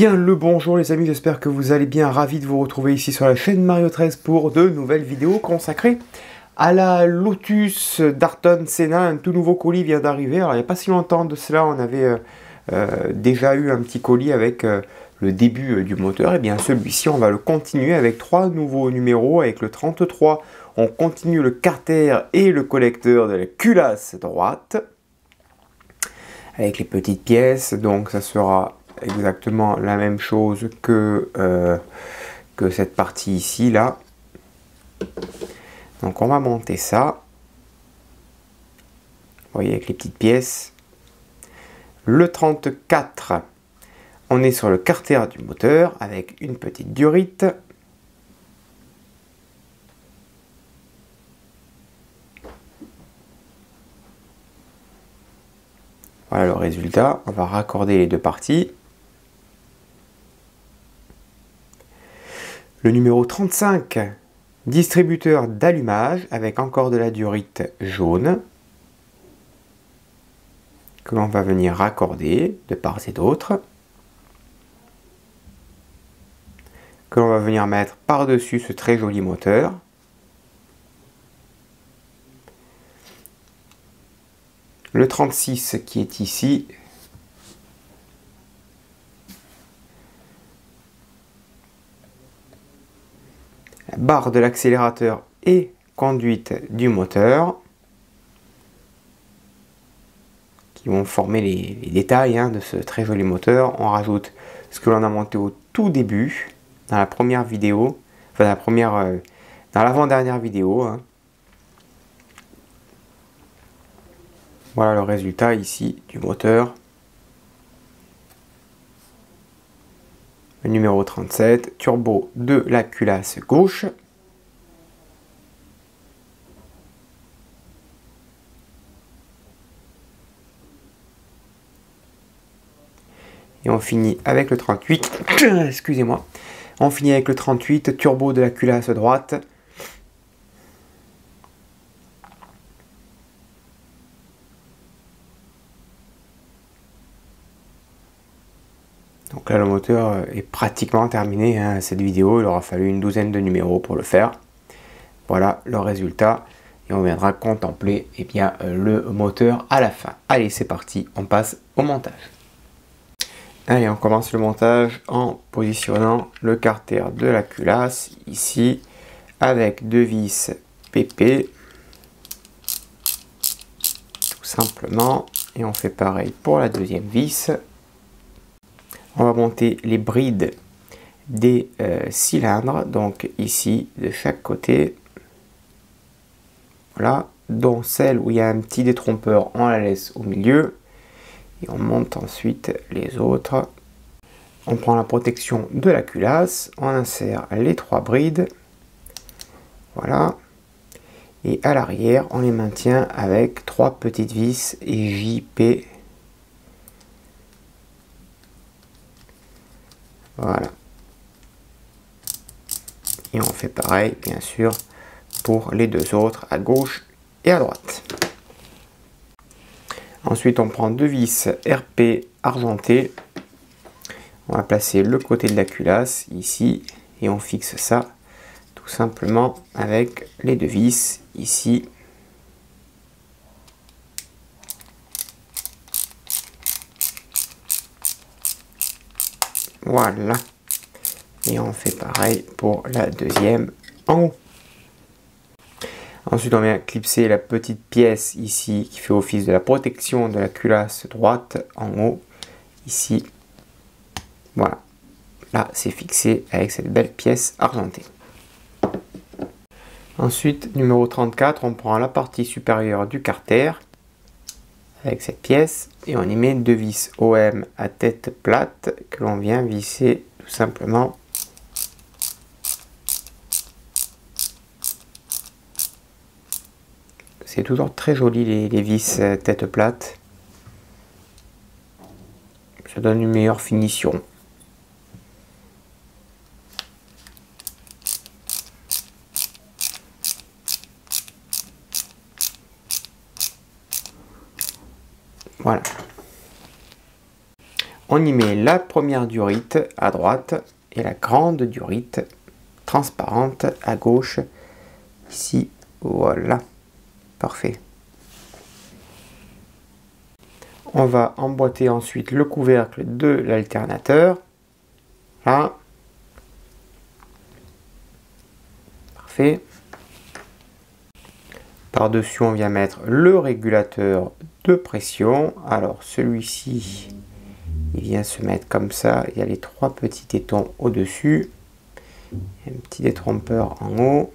Bien le bonjour les amis, j'espère que vous allez bien, ravi de vous retrouver ici sur la chaîne Mario 13 pour de nouvelles vidéos consacrées à la Lotus d'Ayrton Senna. Un tout nouveau colis vient d'arriver, alors il n'y a pas si longtemps de cela, on avait déjà eu un petit colis avec le début du moteur. Et bien celui-ci on va le continuer avec trois nouveaux numéros. Avec le 33, on continue le carter et le collecteur de la culasse droite avec les petites pièces, donc ça sera exactement la même chose que cette partie ici là. Donc on va monter ça, vous voyez, avec les petites pièces. Le 34, on est sur le carter du moteur avec une petite durite. Voilà le résultat, on va raccorder les deux parties. Le numéro 35, distributeur d'allumage avec encore de la durite jaune que l'on va venir raccorder de part et d'autre, que l'on va venir mettre par-dessus ce très joli moteur. Le 36 qui est ici, la barre de l'accélérateur et conduite du moteur qui vont former les détails de ce très joli moteur. On rajoute ce que l'on a monté au tout début dans la première vidéo, enfin dans l'avant-dernière vidéo. Voilà le résultat ici du moteur. Le numéro 37, turbo de la culasse gauche. Et on finit avec le 38, excusez-moi, on finit avec le 38, turbo de la culasse droite. Donc là le moteur est pratiquement terminé, cette vidéo, il aura fallu une douzaine de numéros pour le faire. Voilà le résultat et on viendra contempler le moteur à la fin. Allez, c'est parti, on passe au montage. Allez, on commence le montage en positionnant le carter de la culasse ici avec deux vis PP tout simplement, et on fait pareil pour la deuxième vis. On va monter les brides des cylindres, donc ici de chaque côté, voilà, dont celle où il y a un petit détrompeur, on la laisse au milieu et on monte ensuite les autres. On prend la protection de la culasse, on insère les trois brides, voilà, et à l'arrière on les maintient avec trois petites vis JP. Voilà. Et on fait pareil, bien sûr, pour les deux autres, à gauche et à droite. Ensuite, on prend deux vis RP argentées. On va placer le côté de la culasse, ici, et on fixe ça, tout simplement, avec les deux vis, ici. Voilà. Et on fait pareil pour la deuxième en haut. Ensuite, on vient clipser la petite pièce ici qui fait office de la protection de la culasse droite en haut, ici. Voilà. Là, c'est fixé avec cette belle pièce argentée. Ensuite, numéro 34, on prend la partie supérieure du carter avec cette pièce et on y met deux vis OM à tête plate que l'on vient visser tout simplement. C'est toujours très joli les vis tête plate. Ça donne une meilleure finition. Voilà. on y met la première durite à droite et la grande durite transparente à gauche. Ici, voilà. Parfait. On va emboîter ensuite le couvercle de l'alternateur. Là. Parfait. Par-dessus, on vient mettre le régulateur de pression. Alors, celui-ci, il vient se mettre comme ça. Il y a les 3 petits tétons au-dessus. Un petit détrompeur en haut.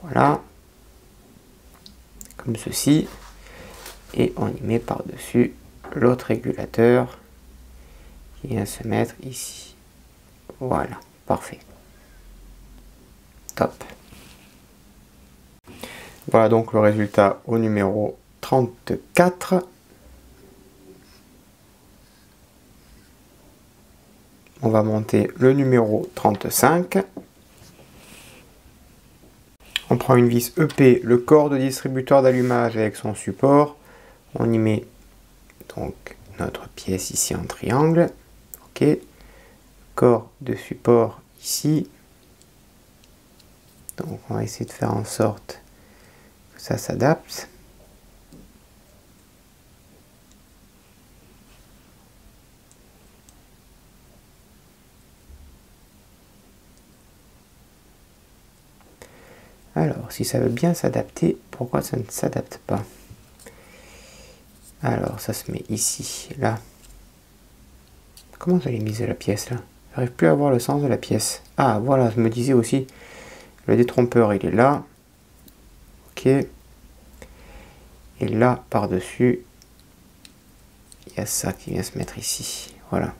Voilà. Comme ceci. Et on y met par-dessus l'autre régulateur qui vient se mettre ici. Voilà, parfait. Top. Voilà donc le résultat au numéro 34. On va monter le numéro 35. On prend une vis EP, le corps de distributeur d'allumage avec son support. On y met donc notre pièce ici en triangle. OK. Corps de support ici. Donc on va essayer de faire en sorte que ça s'adapte. Alors, si ça veut bien s'adapter, pourquoi ça ne s'adapte pas? Alors, ça se met ici, là. Comment j'allais miser la pièce, là? J'arrive plus à voir le sens de la pièce. Ah, voilà, je me disais aussi, le détrompeur, il est là. OK. Et là, par-dessus, il y a ça qui vient se mettre ici. Voilà.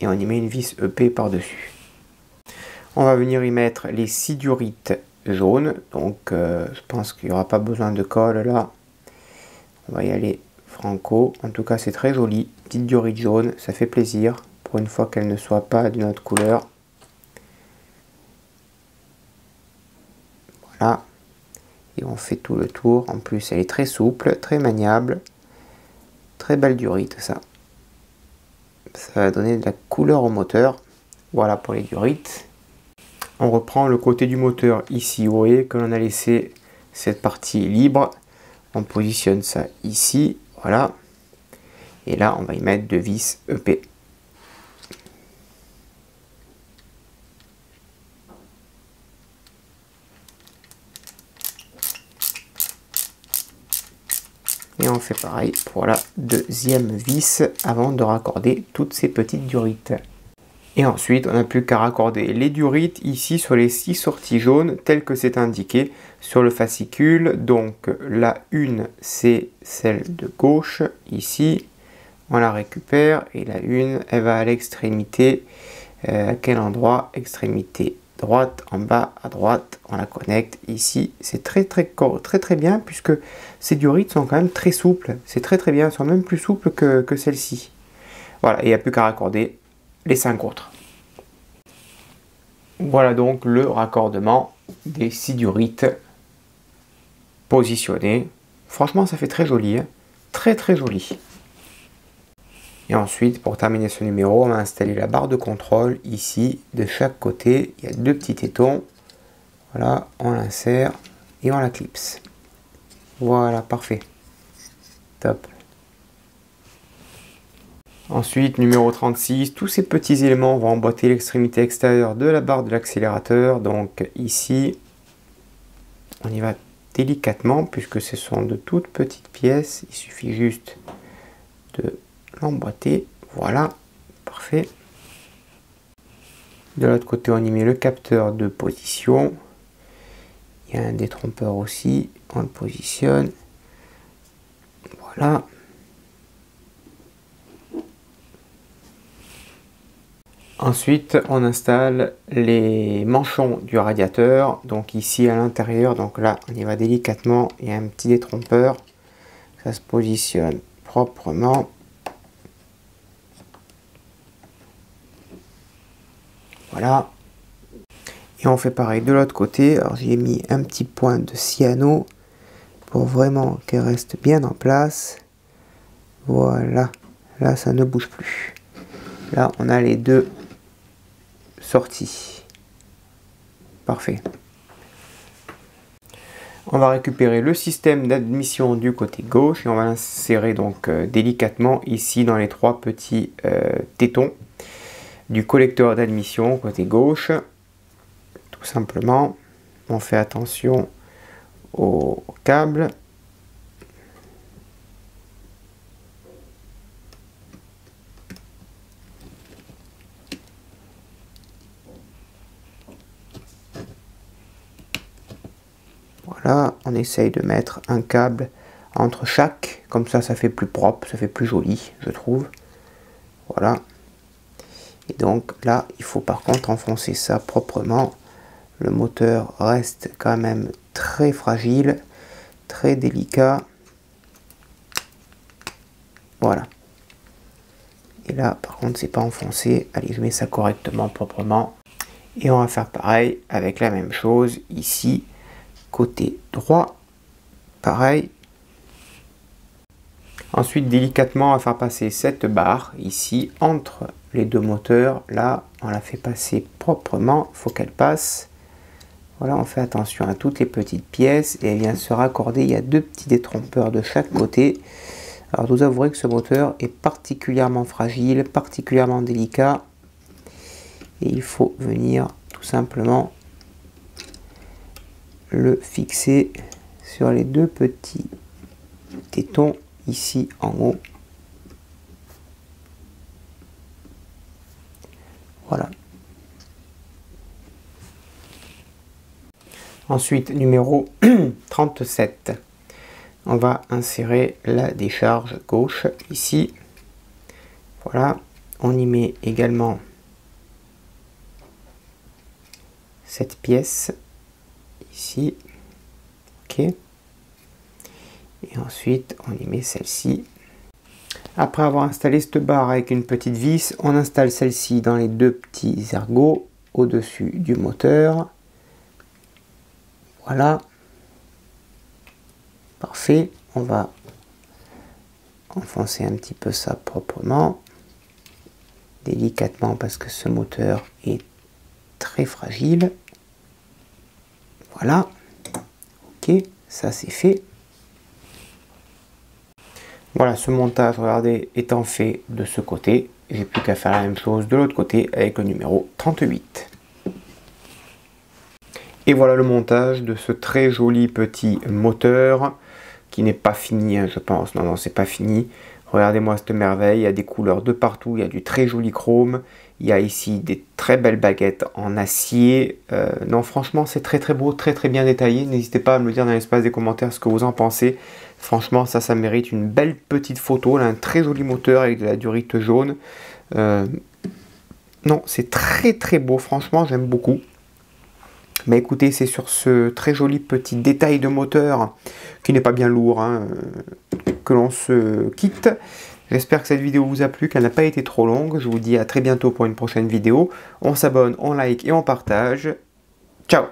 Et on y met une vis EP par-dessus. On va venir y mettre les 6 durites jaunes. Donc, je pense qu'il n'y aura pas besoin de colle là. On va y aller franco. En tout cas, c'est très joli. Petite durite jaune, ça fait plaisir. Pour une fois qu'elle ne soit pas d'une autre couleur. Voilà. Et on fait tout le tour. En plus, elle est très souple, très maniable. Très belle durite, ça. Ça va donner de la couleur au moteur. Voilà pour les durites. On reprend le côté du moteur ici. Vous voyez que l'on a laissé cette partie libre. On positionne ça ici. Voilà. Et là, on va y mettre 2 vis EP. Et on fait pareil pour la deuxième vis avant de raccorder toutes ces petites durites. Et ensuite, on n'a plus qu'à raccorder les durites ici sur les 6 sorties jaunes telles que c'est indiqué sur le fascicule. Donc la une, c'est celle de gauche ici. On la récupère et la une, elle va à l'extrémité. À quel endroit? Extrémité droite, en bas à droite, on la connecte ici. C'est très bien puisque ces durites sont quand même très souples. C'est très bien, elles sont même plus souples que celle-ci. Voilà, et il n'y a plus qu'à raccorder les 5 autres. Voilà donc le raccordement des 6 durites positionnés. Franchement, ça fait très joli, hein. Très joli. Et ensuite, pour terminer ce numéro, on va installer la barre de contrôle ici. De chaque côté, il y a 2 petits tétons. Voilà, on l'insère et on la clipse. Voilà, parfait. Top. Ensuite, numéro 36, tous ces petits éléments vont emboîter l'extrémité extérieure de la barre de l'accélérateur. Donc ici, on y va délicatement puisque ce sont de toutes petites pièces. Il suffit juste de l'emboîter. Voilà, parfait. De l'autre côté, on y met le capteur de position. Il y a un détrompeur aussi. On le positionne. Voilà. Ensuite, on installe les manchons du radiateur. Donc ici à l'intérieur, donc là, on y va délicatement. Il y a un petit détrompeur. Ça se positionne proprement. Voilà. Et on fait pareil de l'autre côté. Alors j'ai mis un petit point de cyano pour vraiment qu'elle reste bien en place. Voilà, là ça ne bouge plus. Là on a les deux sorties. Parfait. On va récupérer le système d'admission du côté gauche et on va l'insérer donc délicatement ici dans les trois petits tétons du collecteur d'admission côté gauche. Tout simplement, on fait attention au câble. Voilà, on essaye de mettre un câble entre chaque, comme ça ça fait plus propre, ça fait plus joli, je trouve. Voilà. Et donc là, il faut par contre enfoncer ça proprement. Le moteur reste quand même très fragile, très délicat. Voilà. Et là, par contre, c'est pas enfoncé. Allez, je mets ça correctement, proprement. Et on va faire pareil avec la même chose ici. Côté droit, pareil. Ensuite, délicatement, on va faire passer cette barre ici entre les deux moteurs. Là, on la fait passer proprement. Il faut qu'elle passe. Voilà, on fait attention à toutes les petites pièces et elle vient se raccorder. Il y a deux petits détrompeurs de chaque côté. Alors, vous avouerez que ce moteur est particulièrement fragile, particulièrement délicat. Et il faut venir tout simplement le fixer sur les deux petits tétons ici en haut. Voilà. Ensuite, numéro 37. On va insérer la décharge gauche ici. Voilà. On y met également cette pièce ici. Ok. Et ensuite, on y met celle-ci. Après avoir installé cette barre avec une petite vis, on installe celle-ci dans les deux petits ergots au-dessus du moteur. Voilà. Parfait. On va enfoncer un petit peu ça proprement. Délicatement parce que ce moteur est très fragile. Voilà. Ok. Ça c'est fait. Voilà, ce montage, regardez, étant fait de ce côté, j'ai plus qu'à faire la même chose de l'autre côté avec le numéro 38. Et voilà le montage de ce très joli petit moteur qui n'est pas fini, hein, je pense. Non, c'est pas fini. Regardez-moi cette merveille, il y a des couleurs de partout, il y a du très joli chrome, il y a ici des très belles baguettes en acier. Non, franchement, c'est très très beau, très très bien détaillé. N'hésitez pas à me le dire dans l'espace des commentaires ce que vous en pensez. Franchement, ça mérite une belle petite photo. Là, un très joli moteur avec de la durite jaune. Non, c'est très très beau, franchement, j'aime beaucoup. Mais écoutez, c'est sur ce très joli petit détail de moteur, qui n'est pas bien lourd, hein, que l'on se quitte. J'espère que cette vidéo vous a plu, qu'elle n'a pas été trop longue. Je vous dis à très bientôt pour une prochaine vidéo. On s'abonne, on like et on partage. Ciao!